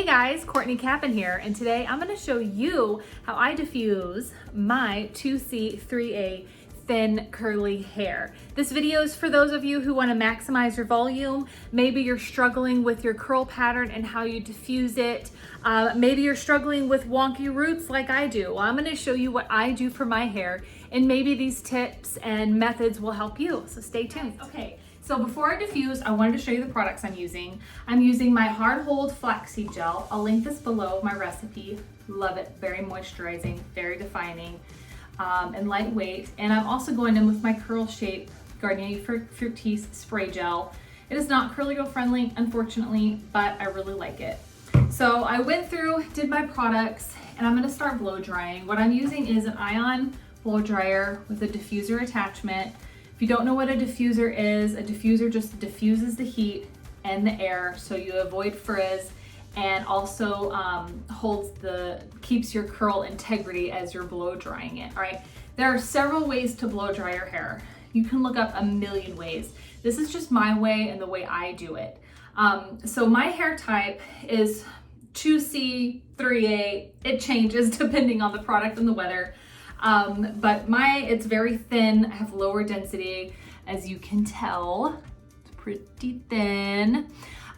Guys, Courtney Cappan here, and today I'm going to show you how I diffuse my 2C 3A thin curly hair. This video is for those of you who want to maximize your volume. Maybe you're struggling with your curl pattern and how you diffuse it. Maybe you're struggling with wonky roots like I do. Well, I'm going to show you what I do for my hair, and maybe these tips and methods will help you, so stay tuned. Okay. So before I diffuse, I wanted to show you the products I'm using. I'm using my hard hold flaxseed gel. I'll link this below, my recipe. Love it, very moisturizing, very defining, and lightweight. And I'm also going in with my Curl Shape Garnier Fructis spray gel. It is not curly girl friendly, unfortunately, but I really like it. So I went through, did my products, and I'm gonna start blow drying. What I'm using is an ion blow dryer with a diffuser attachment. If you don't know what a diffuser is, a diffuser just diffuses the heat and the air so you avoid frizz, and also keeps your curl integrity as you're blow drying it. All right, there are several ways to blow dry your hair. You can look up a million ways. This is just my way and the way I do it. So my hair type is 2C, 3A. It changes depending on the product and the weather. But it's very thin. I have lower density, as you can tell. It's pretty thin.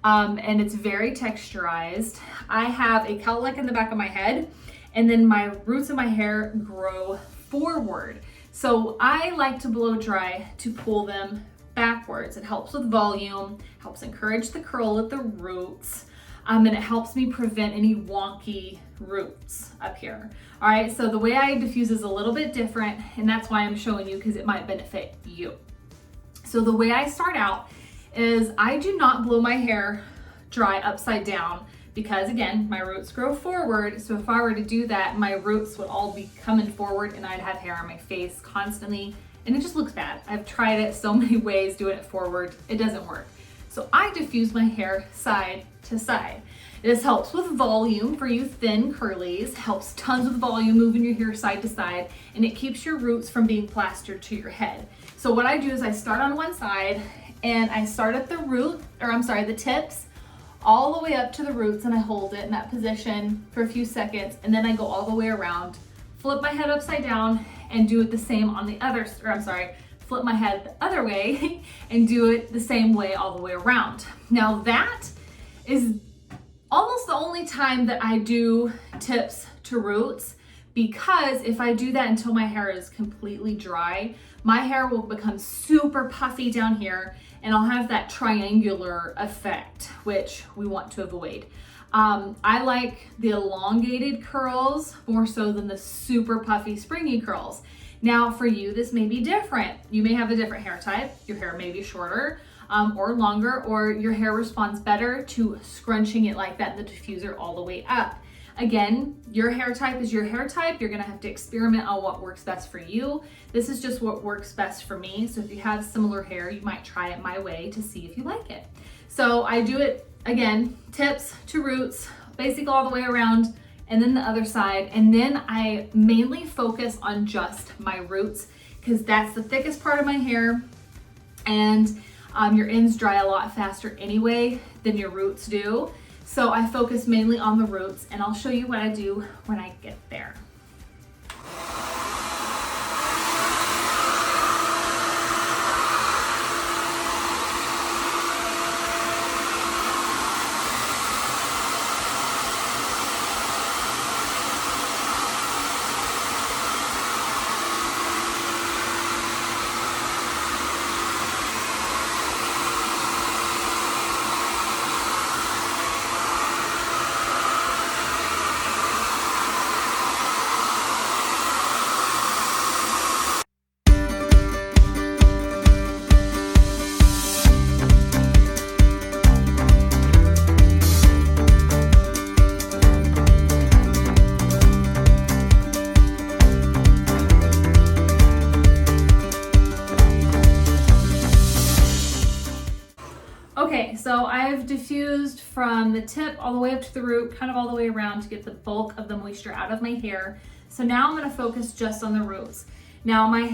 And it's very texturized. I have a cowlick in the back of my head, and then my roots of my hair grow forward. So I like to blow dry to pull them backwards. It helps with volume, helps encourage the curl at the roots. And it helps me prevent any wonky roots up here. All right, so the way I diffuse is a little bit different, and that's why I'm showing you, because it might benefit you. So the way I start out is I do not blow my hair dry upside down, because again, my roots grow forward. So if I were to do that, my roots would all be coming forward and I'd have hair on my face constantly, and it just looks bad. I've tried it so many ways doing it forward. It doesn't work. So I diffuse my hair side to side. This helps with volume for you thin curlies, helps tons with volume, moving your hair side to side, and it keeps your roots from being plastered to your head. So what I do is I start on one side, and I start at the tips, all the way up to the roots, and I hold it in that position for a few seconds, and then I go all the way around, flip my head upside down, and do it the same on the other, flip my head the other way and do it the same way all the way around. Now that is almost the only time that I do tips to roots, because if I do that until my hair is completely dry, my hair will become super puffy down here, and I'll have that triangular effect, which we want to avoid. I like the elongated curls more so than the super puffy springy curls. Now for you, this may be different. You may have a different hair type. Your hair may be shorter or longer, or your hair responds better to scrunching it like that in the diffuser all the way up. Again, your hair type is your hair type. You're gonna have to experiment on what works best for you. This is just what works best for me. So if you have similar hair, you might try it my way to see if you like it. So I do it, again, tips to roots, basically all the way around, and then the other side. And then I mainly focus on just my roots, because that's the thickest part of my hair. And your ends dry a lot faster anyway than your roots do. So I focus mainly on the roots, and I'll show you what I do when I get there. Okay, so I've diffused from the tip all the way up to the root, kind of all the way around to get the bulk of the moisture out of my hair. So now I'm gonna focus just on the roots. Now my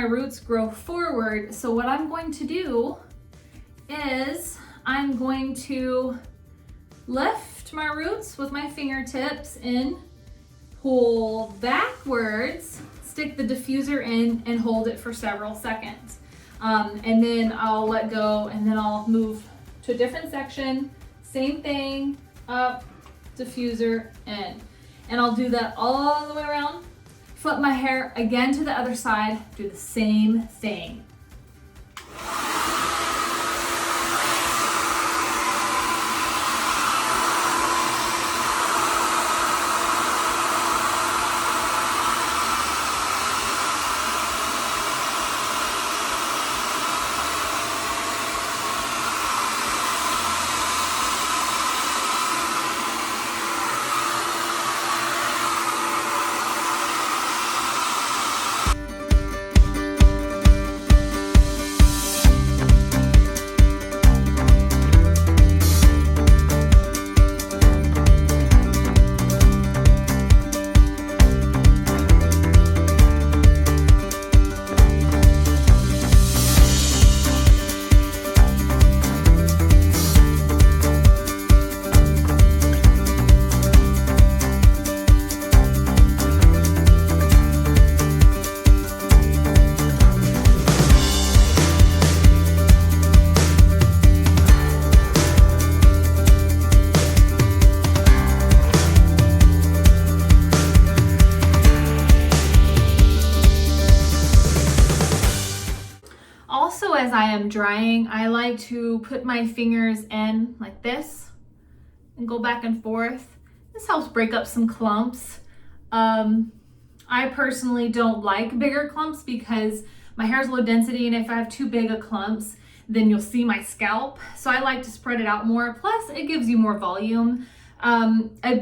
roots grow forward, so what I'm going to do is I'm going to lift to my roots with my fingertips in, pull backwards, stick the diffuser in and hold it for several seconds. And then I'll let go and then I'll move to a different section. Same thing, up, diffuser, in. And I'll do that all the way around. Flip my hair again to the other side, do the same thing. As I am drying, I like to put my fingers in like this and go back and forth. This helps break up some clumps. I personally don't like bigger clumps because my hair is low density, and if I have too big of clumps, then you'll see my scalp. So I like to spread it out more. Plus, it gives you more volume.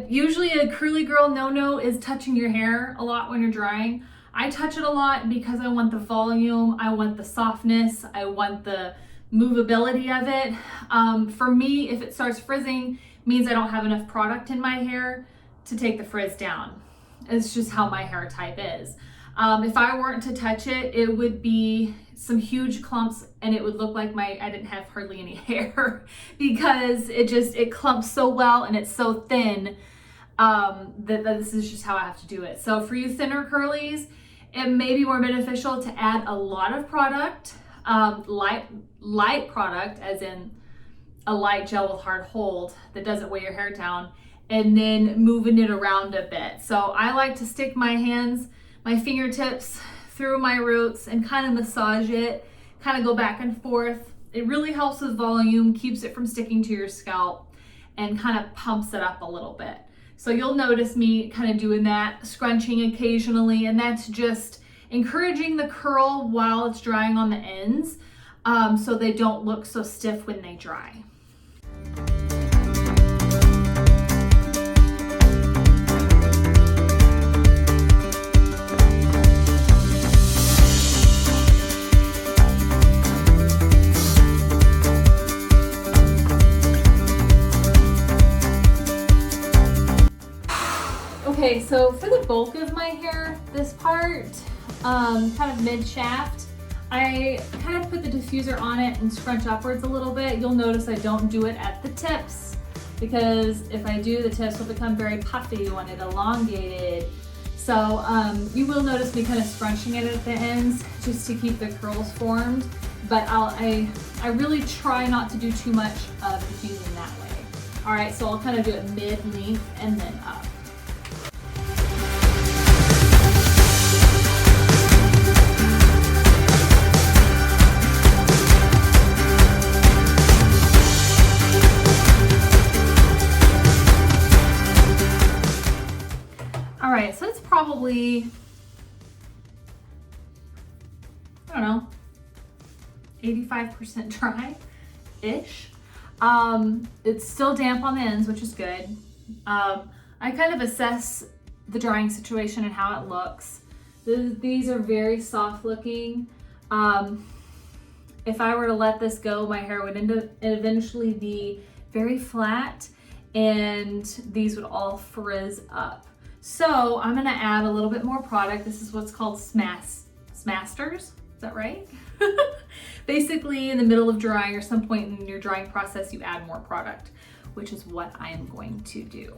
Usually a curly girl no-no is touching your hair a lot when you're drying. I touch it a lot because I want the volume, I want the softness, I want the movability of it. For me, if it starts frizzing, means I don't have enough product in my hair to take the frizz down. It's just how my hair type is. If I weren't to touch it, it would be some huge clumps and it would look like I didn't have hardly any hair because it clumps so well and it's so thin that this is just how I have to do it. So for you thinner curlies, it may be more beneficial to add a lot of product, light product, as in a light gel with hard hold that doesn't weigh your hair down, and then moving it around a bit. So I like to stick my fingertips through my roots and kind of massage it, kind of go back and forth. It really helps with volume, keeps it from sticking to your scalp, and kind of pumps it up a little bit. So you'll notice me kind of doing that, scrunching occasionally, and that's just encouraging the curl while it's drying on the ends, so they don't look so stiff when they dry. Okay, so for the bulk of my hair, this part, kind of mid-shaft, I kind of put the diffuser on it and scrunch upwards a little bit. You'll notice I don't do it at the tips because if I do, the tips will become very puffy. You want it elongated. So you will notice me kind of scrunching it at the ends just to keep the curls formed. But I really try not to do too much of diffusing that way. All right, so I'll kind of do it mid-length and then up. All right, so it's probably, I don't know, 85% dry-ish. It's still damp on the ends, which is good. I kind of assess the drying situation and how it looks. These are very soft looking. If I were to let this go, my hair would eventually be very flat and these would all frizz up. So I'm gonna add a little bit more product. This is what's called smasters, is that right? Basically in the middle of drying or some point in your drying process, you add more product, which is what I am going to do.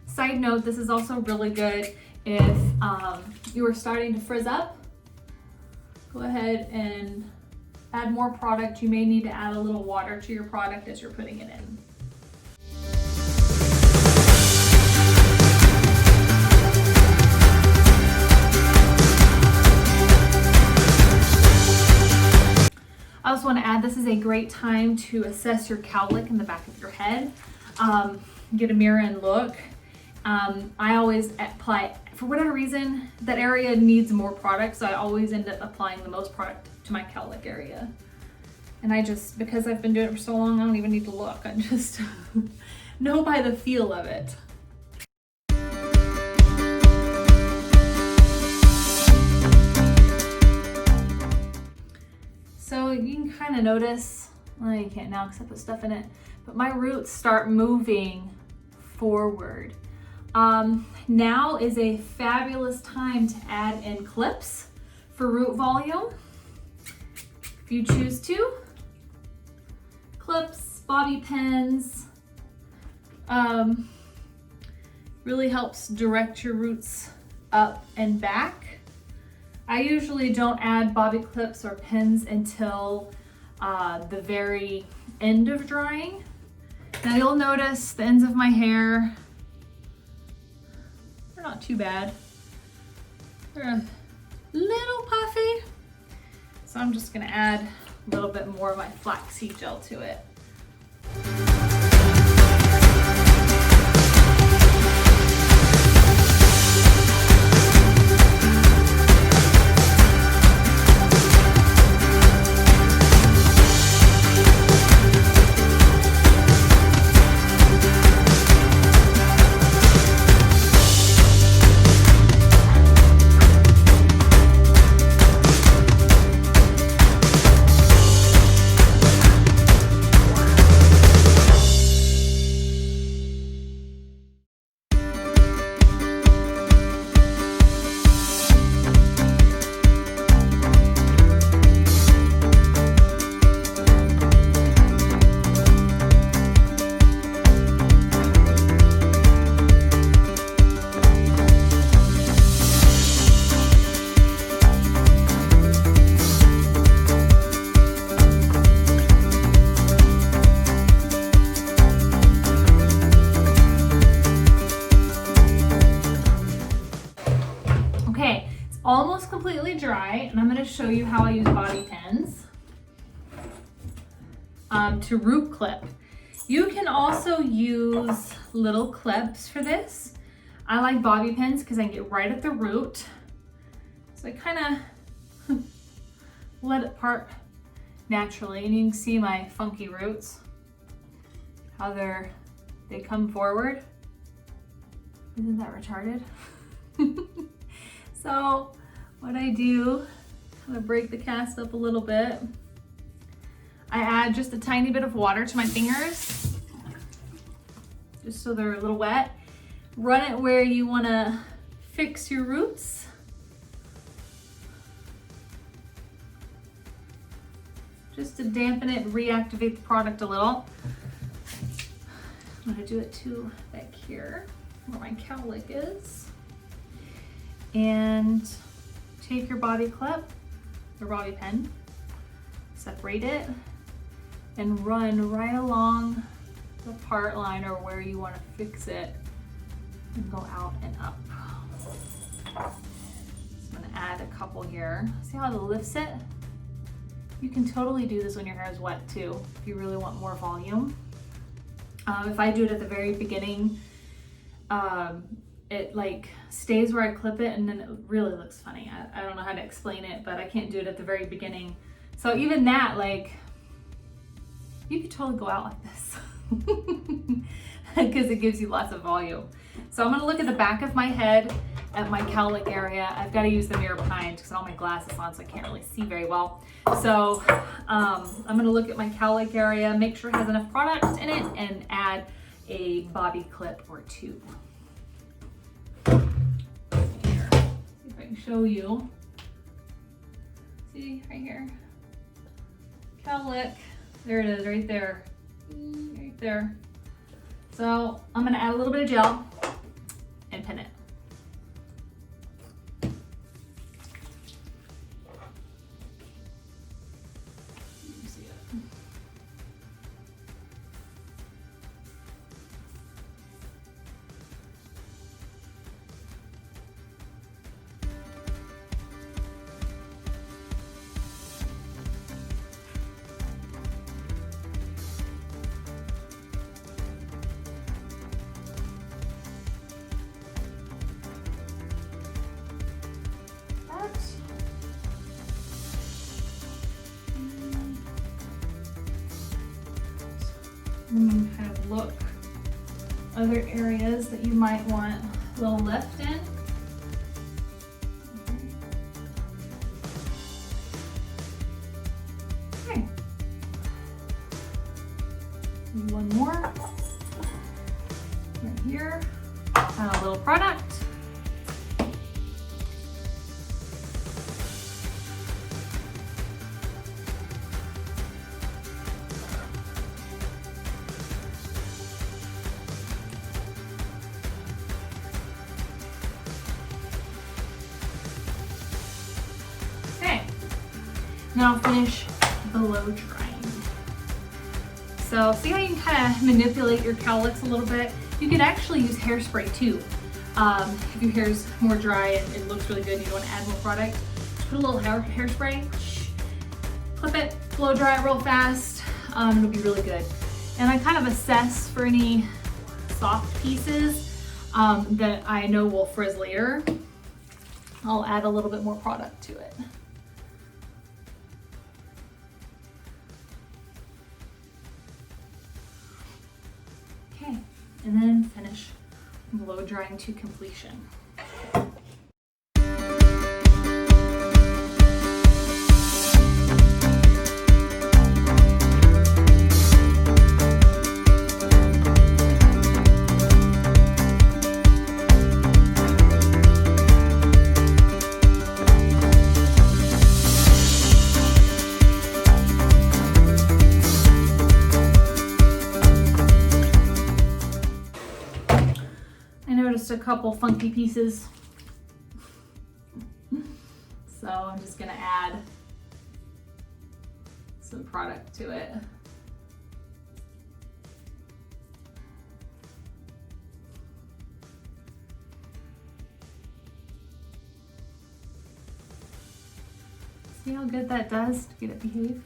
Side note, this is also really good if you are starting to frizz up. Go ahead and add more product. You may need to add a little water to your product as you're putting it in. I also want to add, this is a great time to assess your cowlick in the back of your head. Get a mirror and look. I always apply, for whatever reason, that area needs more product, so I always end up applying the most product to my cowlick area. And I just, because I've been doing it for so long, I don't even need to look. I just know by the feel of it. So you can kind of notice, well, you can't now because I put stuff in it, but my roots start moving forward. Now is a fabulous time to add in clips for root volume. If you choose to. Clips, bobby pins, really helps direct your roots up and back. I usually don't add bobby clips or pins until the very end of drying. Now you'll notice the ends of my hair, they're not too bad. They're a little puffy. So I'm just gonna add a little bit more of my flaxseed gel to it. Almost completely dry, and I'm going to show you how I use bobby pins to root clip. You can also use little clips for this. I like bobby pins because I can get right at the root. So I kind of let it part naturally, and you can see my funky roots, how they come forward. Isn't that retarded? So what I do, kind of break the cast up a little bit. I add just a tiny bit of water to my fingers, just so they're a little wet. Run it where you want to fix your roots. Just to dampen it, reactivate the product a little. I'm going to do it too back here where my cowlick is. And take your bobby clip, your bobby pin, separate it, and run right along the part line or where you want to fix it and go out and up. So I'm going to add a couple here. See how it lifts it? You can totally do this when your hair is wet too, if you really want more volume. If I do it at the very beginning, it like stays where I clip it, and then it really looks funny. I don't know how to explain it, but I can't do it at the very beginning. So even that, like, you could totally go out like this because it gives you lots of volume. So I'm gonna look at the back of my head at my cowlick area. I've got to use the mirror behind because I don't have my glasses on, so I can't really see very well. So I'm gonna look at my cowlick area, make sure it has enough product in it, and add a bobby clip or two. Here, see if I can show you. See right here? cowlick. There it is, right there. Right there. So I'm gonna add a little bit of gel and pin it. You see it. And kind of look other areas that you might want a little lift in. Okay. And one more right here. Add a little product. Now I'll finish blow drying. So see how you can kind of manipulate your cowlicks a little bit? You can actually use hairspray too. If your hair's more dry and it looks really good and you don't want to add more product, just put a little hairspray, clip it, blow dry it real fast. It'll be really good. And I kind of assess for any soft pieces that I know will frizz later. I'll add a little bit more product to it. Okay, and then finish blow drying to completion. A couple funky pieces, so I'm just gonna add some product to it. See how good that does to get it behave?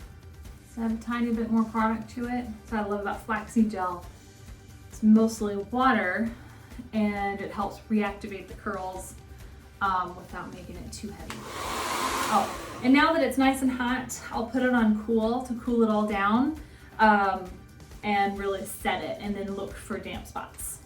So add a tiny bit more product to it. That's what I love about flaxseed gel. It's mostly water, and it helps reactivate the curls without making it too heavy. Oh, and now that it's nice and hot, I'll put it on cool to cool it all down and really set it, and then look for damp spots.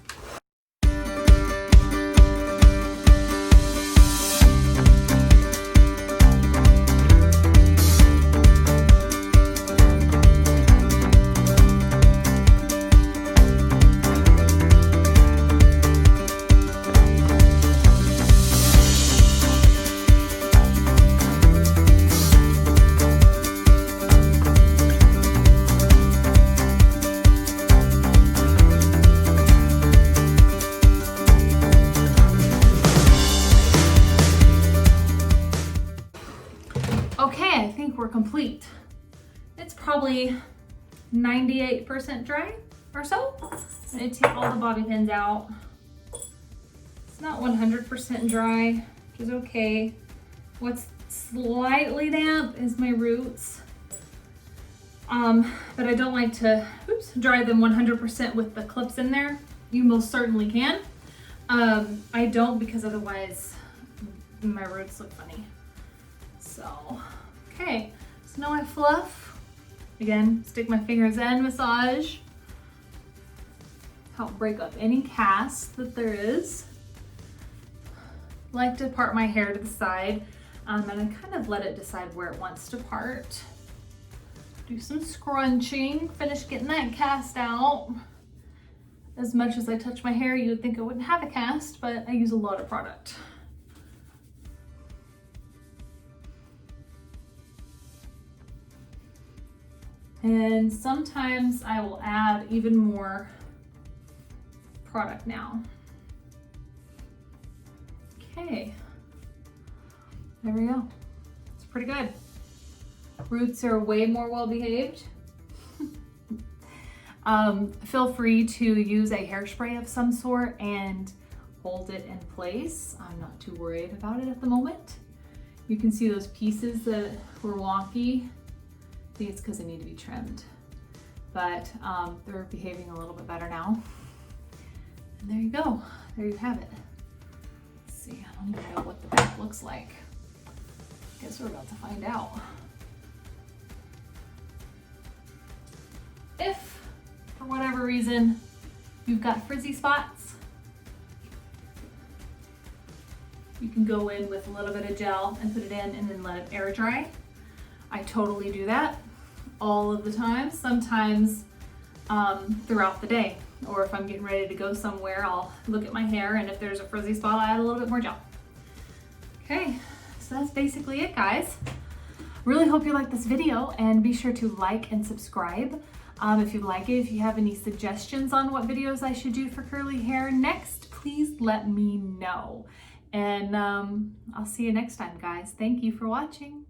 Okay, I think we're complete. It's probably 98% dry or so. I'm gonna take all the bobby pins out. It's not 100% dry, which is okay. What's slightly damp is my roots. But I don't like to dry them 100% with the clips in there. You most certainly can. I don't, because otherwise my roots look funny. So, okay, so now I fluff. Again, stick my fingers in, massage. Help break up any cast that there is. Like to part my hair to the side, and I kind of let it decide where it wants to part. Do some scrunching, finish getting that cast out. As much as I touch my hair, you would think I wouldn't have a cast, but I use a lot of product. And sometimes I will add even more product now. Okay, there we go. It's pretty good. Roots are way more well behaved. Feel free to use a hairspray of some sort and hold it in place. I'm not too worried about it at the moment. You can see those pieces that were wonky. I think it's because they need to be trimmed, but they're behaving a little bit better now. And there you go. There you have it. Let's see, I don't even know what the back looks like. Guess we're about to find out. If, for whatever reason, you've got frizzy spots, you can go in with a little bit of gel and put it in and then let it air dry. I totally do that all of the time, sometimes throughout the day. Or if I'm getting ready to go somewhere, I'll look at my hair, and if there's a frizzy spot, I add a little bit more gel. Okay, so that's basically it, guys. Really hope you like this video, and be sure to like and subscribe. If you like it, if you have any suggestions on what videos I should do for curly hair next, please let me know. And I'll see you next time, guys. Thank you for watching.